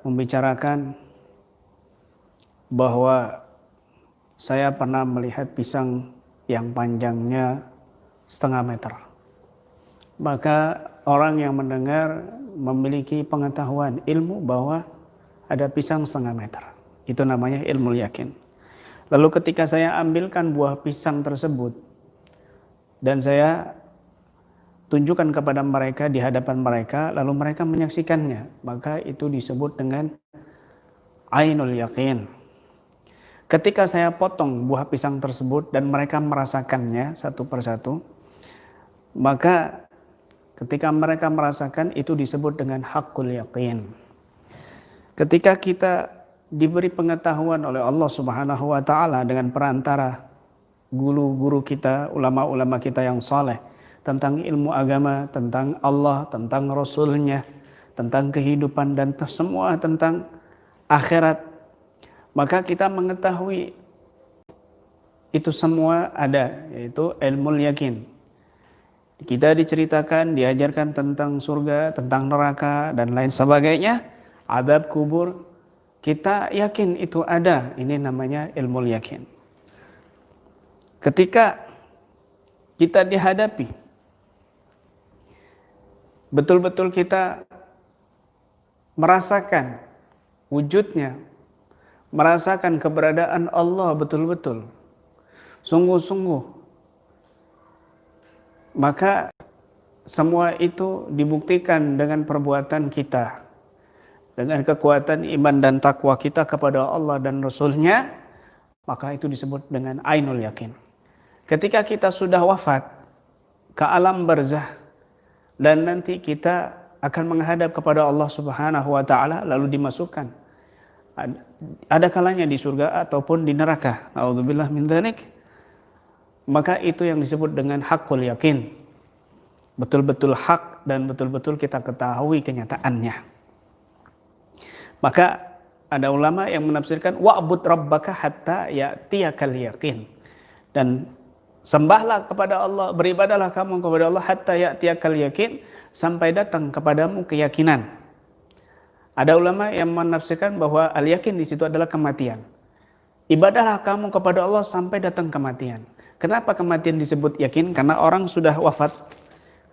membicarakan bahwa saya pernah melihat pisang yang panjangnya 0,5 meter. Maka orang yang mendengar memiliki pengetahuan ilmu bahwa ada pisang 0,5 meter. Itu namanya ilmu yakin. Lalu ketika saya ambilkan buah pisang tersebut dan saya tunjukkan kepada mereka di hadapan mereka, lalu mereka menyaksikannya, maka itu disebut dengan ainul yakin. Ketika saya potong buah pisang tersebut dan mereka merasakannya satu persatu, maka ketika mereka merasakan itu disebut dengan hakul yakin. Ketika kita diberi pengetahuan oleh Allah Subhanahu wa taala dengan perantara guru-guru kita, ulama-ulama kita yang saleh tentang ilmu agama, tentang Allah, tentang Rasulnya, tentang kehidupan dan semua tentang akhirat, maka kita mengetahui itu semua ada, yaitu ilmu yakin. Kita diceritakan, diajarkan tentang surga, tentang neraka dan lain sebagainya, azab kubur, kita yakin itu ada. Ini namanya ilmu yakin. Ketika kita dihadapi, betul-betul kita merasakan wujudnya, merasakan keberadaan Allah betul-betul, sungguh-sungguh, maka semua itu dibuktikan dengan perbuatan kita, dengan kekuatan iman dan takwa kita kepada Allah dan Rasulnya, maka itu disebut dengan ainul yakin. Ketika kita sudah wafat ke alam barzah dan nanti kita akan menghadap kepada Allah Subhanahu wa taala, lalu dimasukkan, ada kalanya di surga ataupun di neraka, naudzubillah min dzalik, maka itu yang disebut dengan hakul yakin, betul-betul hak dan betul-betul kita ketahui kenyataannya. Maka ada ulama yang menafsirkan wa'bud rabbaka hatta ya'tiyakal yakin, dan sembahlah kepada Allah, beribadahlah kamu kepada Allah hatta ya'tiyakal yakin, sampai datang kepadamu keyakinan. Ada ulama yang menafsirkan bahwa al-yakin di situ adalah kematian. Ibadahlah kamu kepada Allah sampai datang kematian. Kenapa kematian disebut yakin? Karena orang sudah wafat.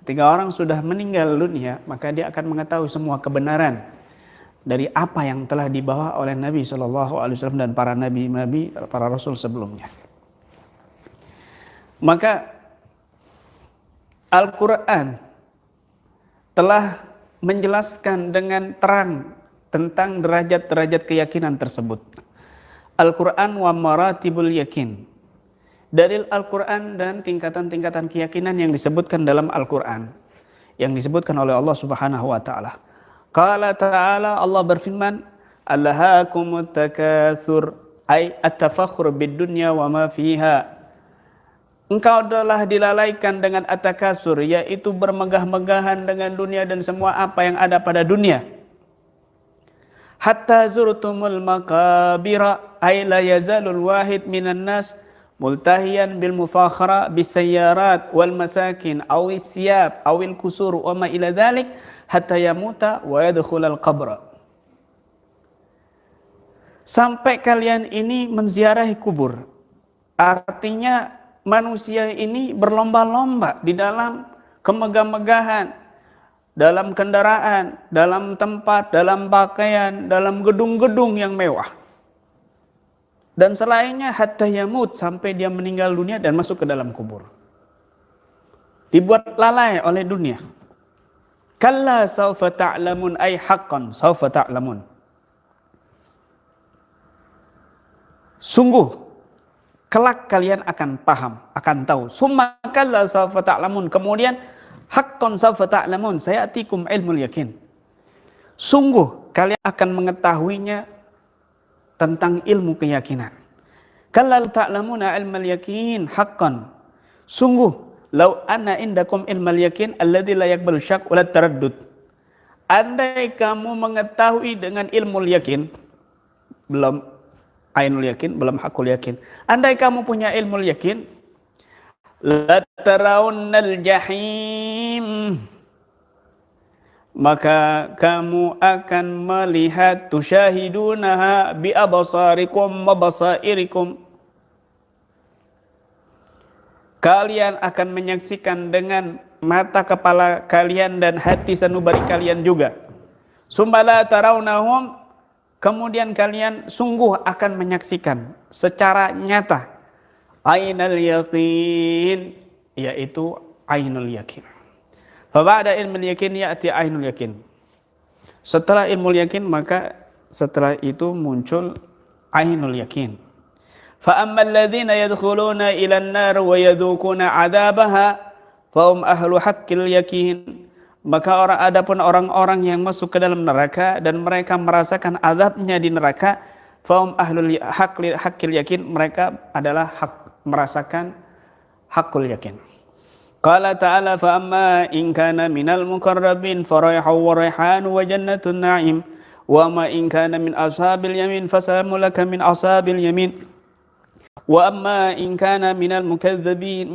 Ketika orang sudah meninggal dunia, maka dia akan mengetahui semua kebenaran dari apa yang telah dibawa oleh Nabi SAW dan para nabi-nabi, para rasul sebelumnya. Maka Al-Quran telah menjelaskan dengan terang tentang derajat-derajat keyakinan tersebut. Al-Quran wa maratibul yakin. Dalil Al-Quran dan tingkatan-tingkatan keyakinan yang disebutkan dalam Al-Quran, yang disebutkan oleh Allah Subhanahu wa taala. Qala ta'ala, Allah berfirman, "Alhaakumut takatsur," ay at-tafakhur bid dunya wa ma fiha. Engkau telah dilalaikan dengan at-takasur, yaitu bermegah-megahan dengan dunia dan semua apa yang ada pada dunia. Hatta zurtumul maqabira, ay la yazalul wahid minan nas multahiyan bil mufakhara bis sayyarat wal masakin awis siyab awil kusur wa ma ila dhalik hatta yamuta wa yadkhulal qabra. Sampai kalian ini menziarahi kubur. Artinya manusia ini berlomba-lomba di dalam kemegah-megahan, dalam kendaraan, dalam tempat, dalam pakaian, dalam gedung-gedung yang mewah. Dan selainnya hatta yamut, sampai dia meninggal dunia dan masuk ke dalam kubur. Dibuat lalai oleh dunia. Kalla sawfa ta'lamun, ay haqqan sawfa ta'lamun. Sungguh kelak kalian akan paham, akan tahu. Summa kalla sawfa ta'lamun, kemudian haqqan sawfa ta'lamun, sayatikum ilmul yakin. Sungguh kalian akan mengetahuinya tentang ilmu keyakinan. Kalla ta'lamuna ilmal yakin haqqan. Sungguh lau anna indakum ilmal yakin alladzi la yaqbalu syak wa la taraddud. Andai kamu mengetahui dengan ilmu yakin, belum ainul yakin, belum hakul yakin. Andai kamu punya ilmu yakin, la tarawunnal jahim, maka kamu akan melihat tusyahidunaha bi absarikum wa basairikum, kalian akan menyaksikan dengan mata kepala kalian dan hati sanubari kalian juga. Sumbala tarawnahum, kemudian kalian sungguh akan menyaksikan secara nyata ainal yaqin, yaitu ainul yakin. Fa ba'da ilmul yakin ya'ti ainul yakin. Setelah ilmu yakin maka setelah itu muncul ainul yakin. Fa ammal ladzina yadkhuluna ilan nar wa yadhukuna 'adzabaha fa hum ahlu haqqil yakin. Maka adapun orang-orang yang masuk ke dalam neraka dan mereka merasakan azabnya di neraka, fa hum ahlul haqqil yakin, mereka adalah merasakan haqqul yakin. Qala ta'ala fa amma in kana minal muqarrabin fa rayhun wa rayhan wa jannatun na'im wa ma in kana min ashabil yamin fa salamun laka min ashabil yamin wa amma in kana minal mukaththibin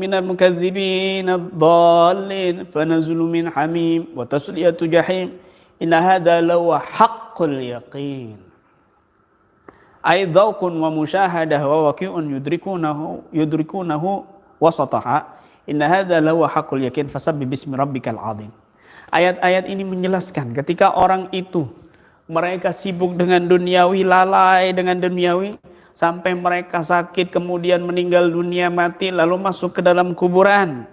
ad-dallin fa nazlun min hamim wa tasliyatu jahim inna hadha lawa haqqul yaqin. Ay dhawqun wa musyahadah wa waqi'un yudrikunahu wasataha. Inna hadza lawa haqqul yakin fasabbih bismi rabbikal azim. Ayat-ayat ini menjelaskan ketika orang itu mereka sibuk dengan duniawi, lalai dengan duniawi sampai mereka sakit kemudian meninggal dunia, mati lalu masuk ke dalam kuburan,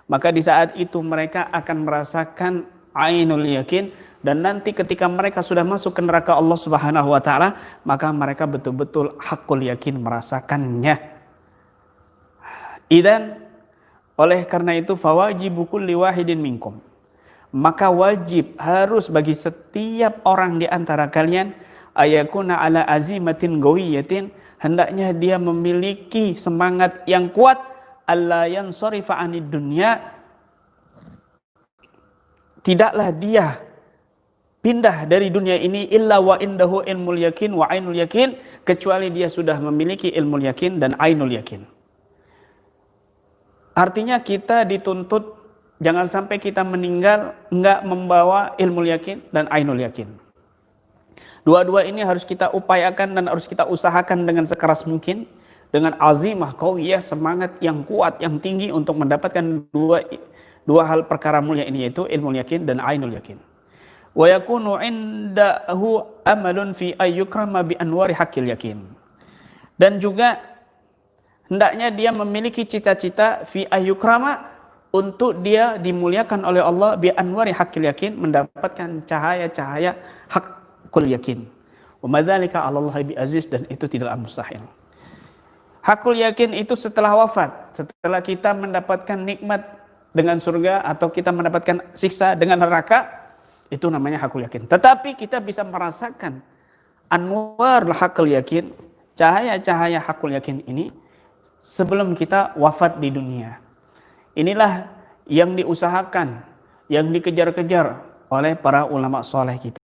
maka di saat itu mereka akan merasakan ainul yakin, dan nanti ketika mereka sudah masuk ke neraka Allah Subhanahu wa taala maka mereka betul-betul haqqul yakin merasakannya. Idan, oleh karena itu fawajibu kulli wahidin minkum, maka wajib harus bagi setiap orang di antara kalian ayakuna ala azimatin gawiyatin, hendaknya dia memiliki semangat yang kuat, alla yansarifa anid dunya, tidaklah dia pindah dari dunia ini illa wa indahu ilmul yakin wa ainul yakin, kecuali dia sudah memiliki ilmul yakin dan ainul yakin. Artinya kita dituntut jangan sampai kita meninggal enggak membawa ilmu yakin dan ainul yakin. Dua-dua ini harus kita upayakan dan harus kita usahakan dengan sekeras mungkin, dengan azimah qawiyah, semangat yang kuat yang tinggi untuk mendapatkan dua hal perkara mulia ini, yaitu ilmu yakin dan ainul yakin. Wa yakunu indahu amalun fi ayyukrama bi anwari haqqil yakin. Dan juga hendaknya dia memiliki cita-cita fi ayyukrama, untuk dia dimuliakan oleh Allah bi anwari haqqil yakin, mendapatkan cahaya-cahaya haqqul yakin. Wa madzalika 'alallahi bi aziz, dan itu tidaklah mustahil. Haqqul yakin itu setelah wafat, setelah kita mendapatkan nikmat dengan surga atau kita mendapatkan siksa dengan neraka, itu namanya haqqul yakin. Tetapi kita bisa merasakan anwar haqqul yakin, cahaya-cahaya haqqul yakin ini sebelum kita wafat di dunia. Inilah yang diusahakan, yang dikejar-kejar oleh para ulama soleh kita.